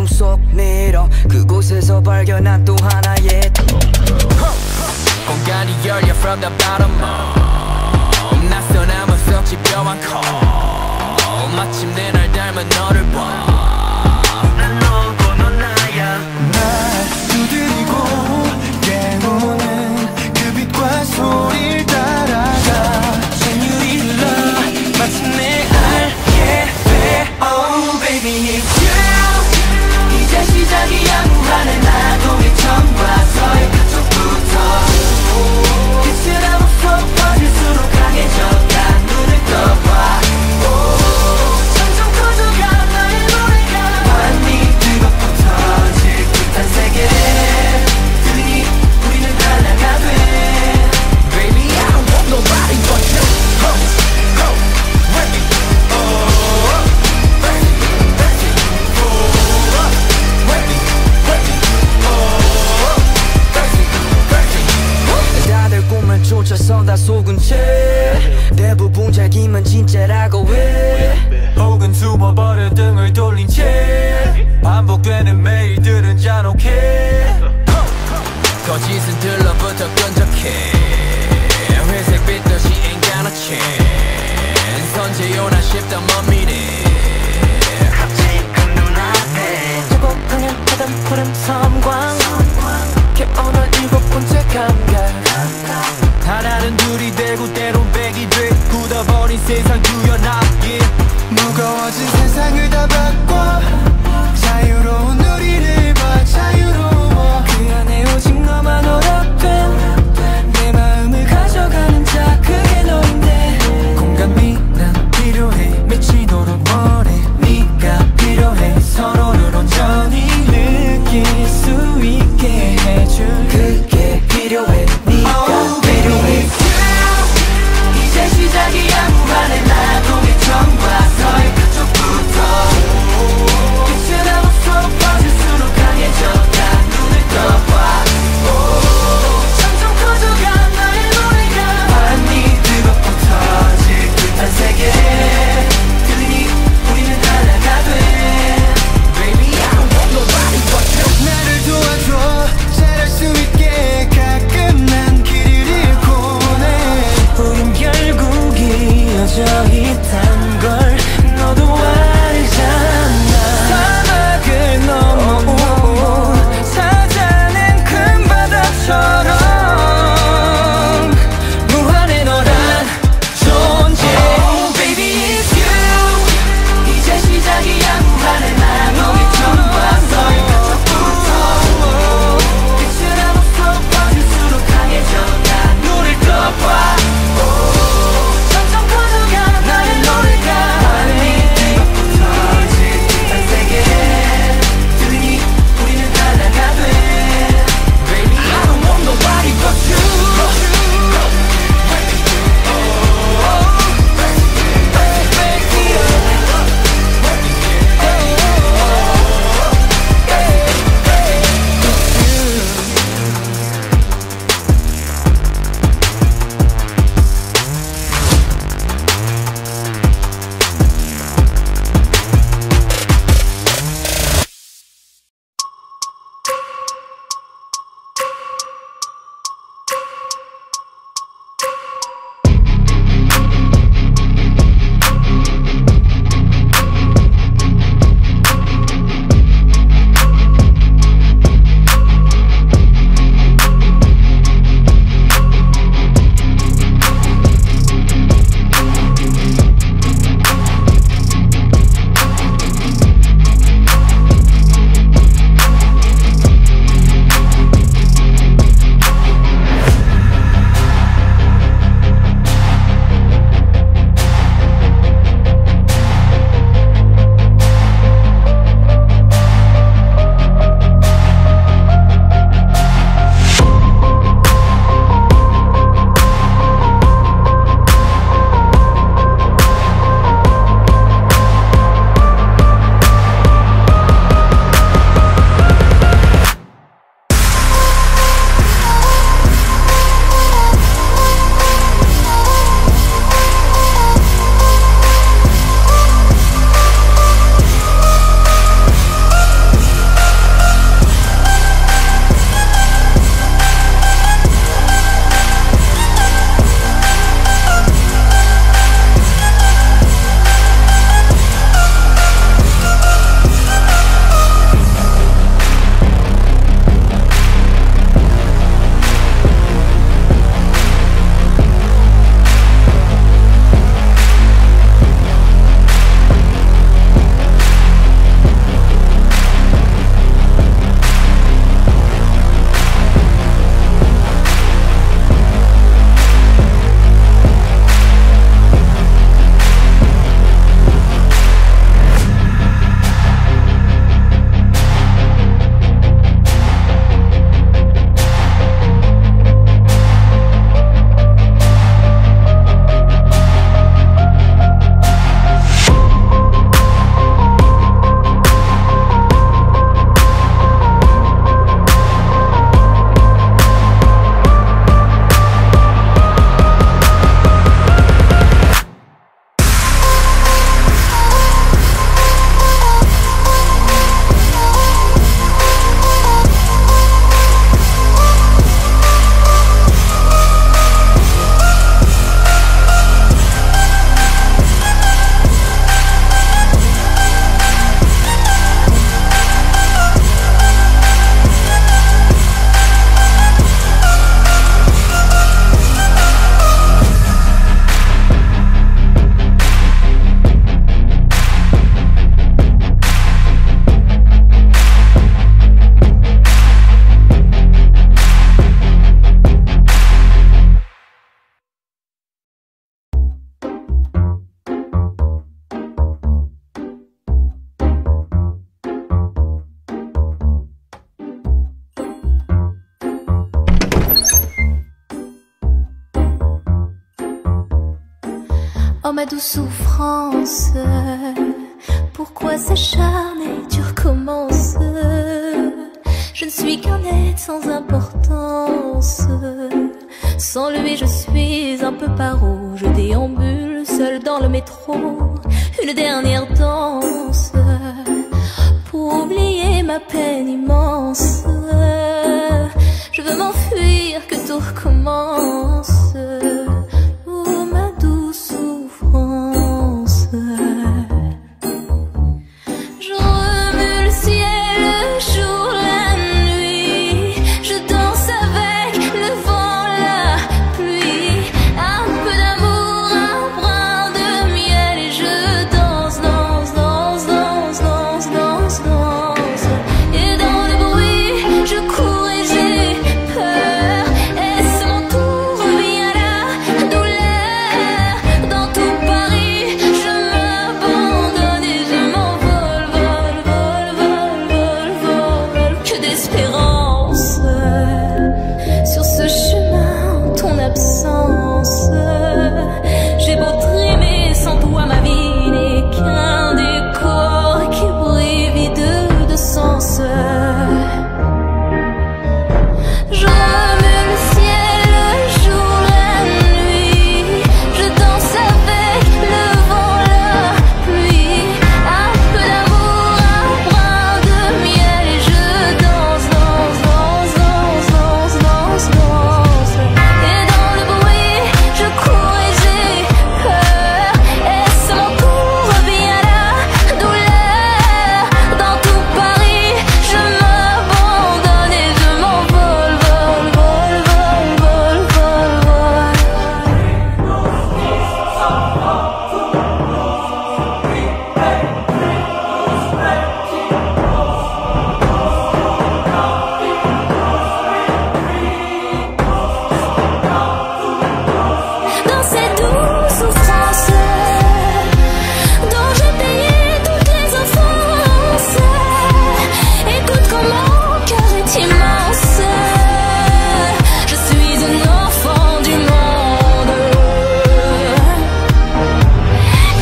속 미러 그곳에서 발견한 또 하나의 공간이 열려 from the bottom up 낯선 암흑 속 집요한 call 마침내 날 닮은 너를 봐 난 너고 넌 나야 날 두드리고 깨우는 그 빛과 소리를 따라가 전율이 흘러 마침내 알게 돼 Oh baby it's you 이제 시작이야 무한의 나동의 처음과 서의 그쪽부터 빛을 암흑 속 퍼질수록 강해져가 눈을 떠봐 점점 커져가 나의 노래가 완히 뜨겁고 터질 듯한 세계 드니 우리는 하나가 돼 Baby I don't want nobody but you Ho, ho, ready Oh, ready, ready Oh, ready, ready Oh, ready, ready 다들 꿈을 쫓아서 다 속은 채 대부분 자기만 진짜라고 해 혹은 숨어버려 등을 돌린 채 반복되는 매일들은 잔혹해 거짓은 들러부터 끈적해 회색빛 듯이 ain't got a chance 선제요나 싶던 먼 미래 지금 눈앞에 두고 당연하던 푸른 섬광 깨어난 일곱 번째 감각 하나는 둘이 되고 때론 백이 돼 굳어버린 세상 구현하기 무거워진 세상을 다 바꿔 자유로운 우리를 봐 자유로워 그 안에 오직 너만 허락된 내 마음을 가져가는 자 그게 너인데 공감이 난 필요해 미치도록 원해 네가 필요해 서로를 온전히 느낄 수 있게 해줄 그게 필요해 네가 필요해 이제 시작이야 무한의 날 Oh ma douce souffrance, pourquoi s'acharner, tu recommences? Je ne suis qu'un être sans importance. Sans lui je suis un peu paro. Je déambule seul dans le métro. Une dernière danse pour oublier ma peine immense. Je veux m'enfuir, que tout recommence. Oh ma douce souffrance. Je remue le ciel, le jour, la nuit. Je danse avec le vent, la pluie. Un peu d'amour, un brin de miel. Et je danse, danse, danse, danse, danse, danse, danse. Et dans le bruit, je cours et j'ai peur. Est-ce mon tour, revient la douleur. Dans tout Paris, je m'abandonne et je m'envole, vol, vol, vol, vol, vol. Que d'espérance sur ce chemin en ton absence. J'ai beau trimer sans toi, ma vie n'est qu'un décor qui brille vide de sens. Je remue le ciel, le jour, la nuit. Je danse avec le vent, la pluie. Un peu d'amour, un brin de miel. Et je danse, danse, danse, danse, danse, danse, danse. Et dans le bruit, je cours et j'ai peur. Est-ce mon tour, revient la douleur. Dans tout Paris, je m'abandonne et je m'envole, vol, vol, vol, vol, vol, vol. Dans ces douces souffrances dont j'ai payé toutes les offenses. Écoute comment mon cœur est immense. Je suis un enfant du monde.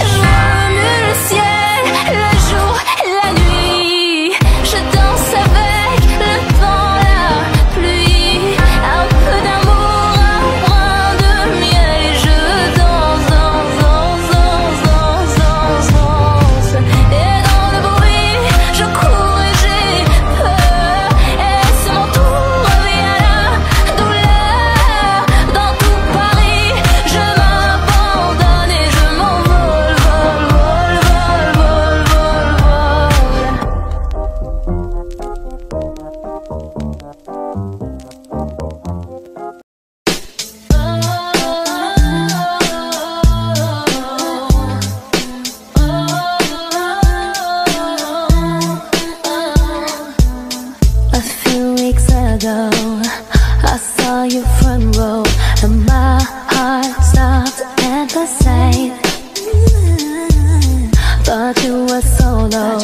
Je remue le ciel, le jour, la nuit. Je danse avec le vent, la pluie. Un peu d'amour, un brin de miel. Et je danse, danse, danse, danse, danse, danse, danse. Et dans le bruit, je cours et j'ai peur. Est-ce mon tour, revient la douleur. Dans tout Paris, je m'abandonne et je m'envole, vol, vol, vol, vol, vol, vol. A few weeks ago, I saw you front row, and my heart stopped at the sight. Thought you were solo,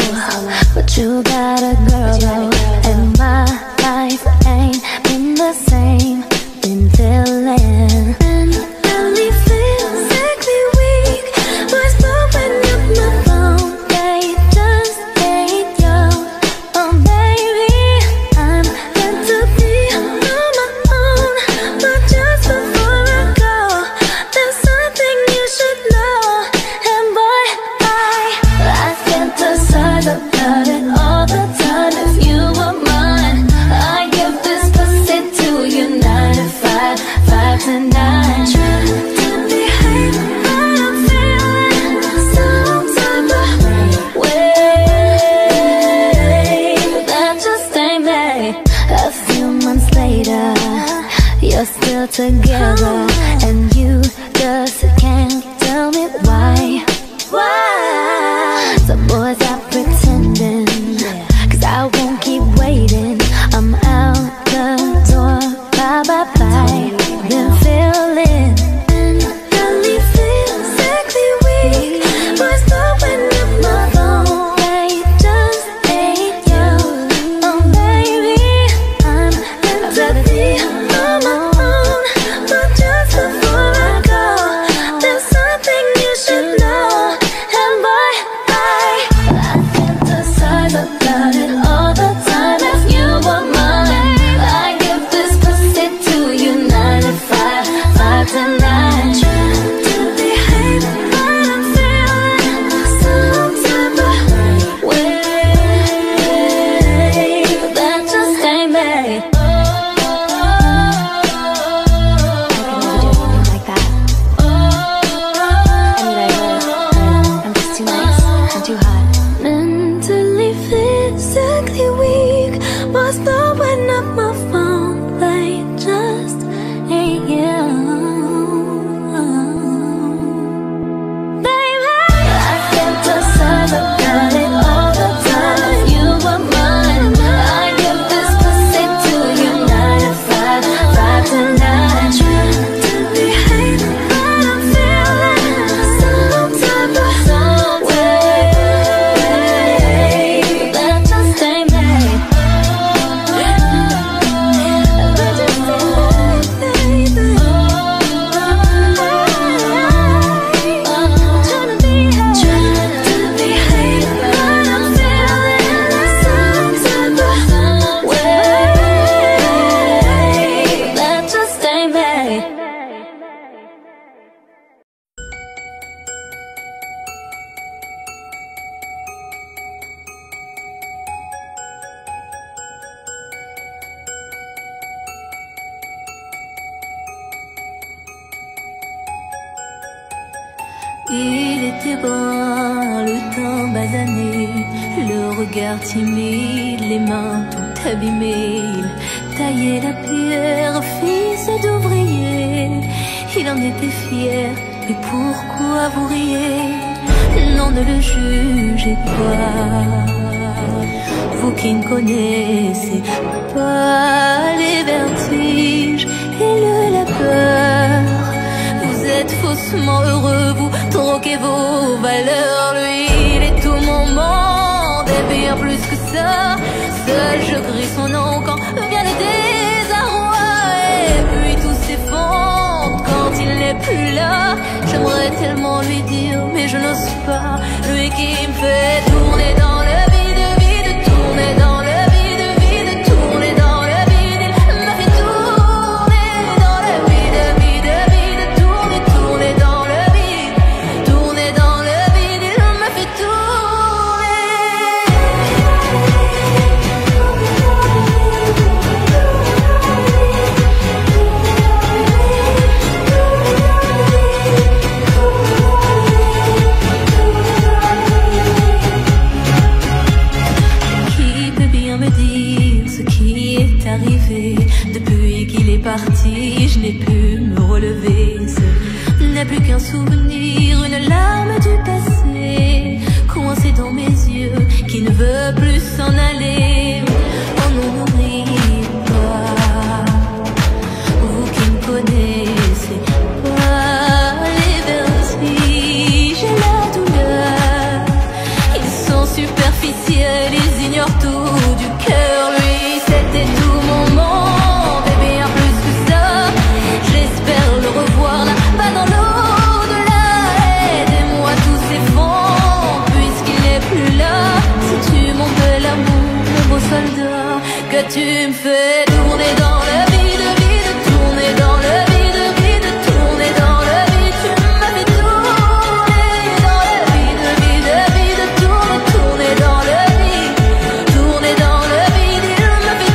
but you got a girl, though. And my life ain't been the same. Been feeling and me feel sickly weak. Was blowing up my phone, they just ain't you. Oh baby, I'm meant to be on my own. But just before I go, there's something you should know. And boy, I fantasize about it all the time. If you were mine, I give this pussy to you 9 to 5, 5 to 9. Try to behave, but I'm feeling some type of way that just ain't me. A few months later, you're still together, and you just can't tell me why. Why? So boys are pretending, 'cause I won't keep waiting. I'm out the door, bye bye bye. Been feeling and me feel sickly weak. Was blowing up my phone, they just ain't you. Oh baby, I'm meant to be on my own. But just before I go, there's something you should Il était brun, le teint basané, le regard timide, les mains tout abîmées. Il taillait la pierre, fils d'ouvrier. Il en était fier, mais pourquoi vous riez? Non, ne le jugez pas, vous qui ne connaissez pas les vertiges et la peur. Vous êtes faussement heureux, vous troquez vos valeurs. Lui, il est tout mon monde et bien plus que ça. Seul je crie son nom quand vient le désarroi. Et puis tout s'effondre quand il n'est plus là. J'aimerais tellement lui dire, mais je n'ose pas. Lui qui me fait tourner dans le vide, vide, tourner dans le vide, vide, tourner dans le vide. Il m'a fait tourner dans le vide, vide, vide, tourner, tourner dans le vide, tourner dans le vide. Il m'a fait arrivé. Depuis qu'il est parti, je n'ai pu me relever. Ce n'est plus qu'un souvenir, une larme du passé, coincée dans mes yeux, qui ne veut plus s'en aller. Oh non, n'oubliez pas, vous qui ne connaissez pas les vertiges et la douleur. Ils sont superficiels, ils ignorent tout du cœur. Lui, c'était tout mon monde et bien plus que ça. J'espère le revoir là-bas dans l'au-delà. Aidez-moi, tout s'effondre puisqu'il n'est plus là. Si tu mon bel amour, mon beau soldat, que tu me fais tourner dans le vide, vide, tourner dans le vide, vide, tourner dans le vide. Tu m'as fait tourner dans le vide, vide, vide, tourner, tourner dans le vide, tourner dans le vide. Il m'a fait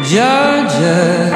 Georgia,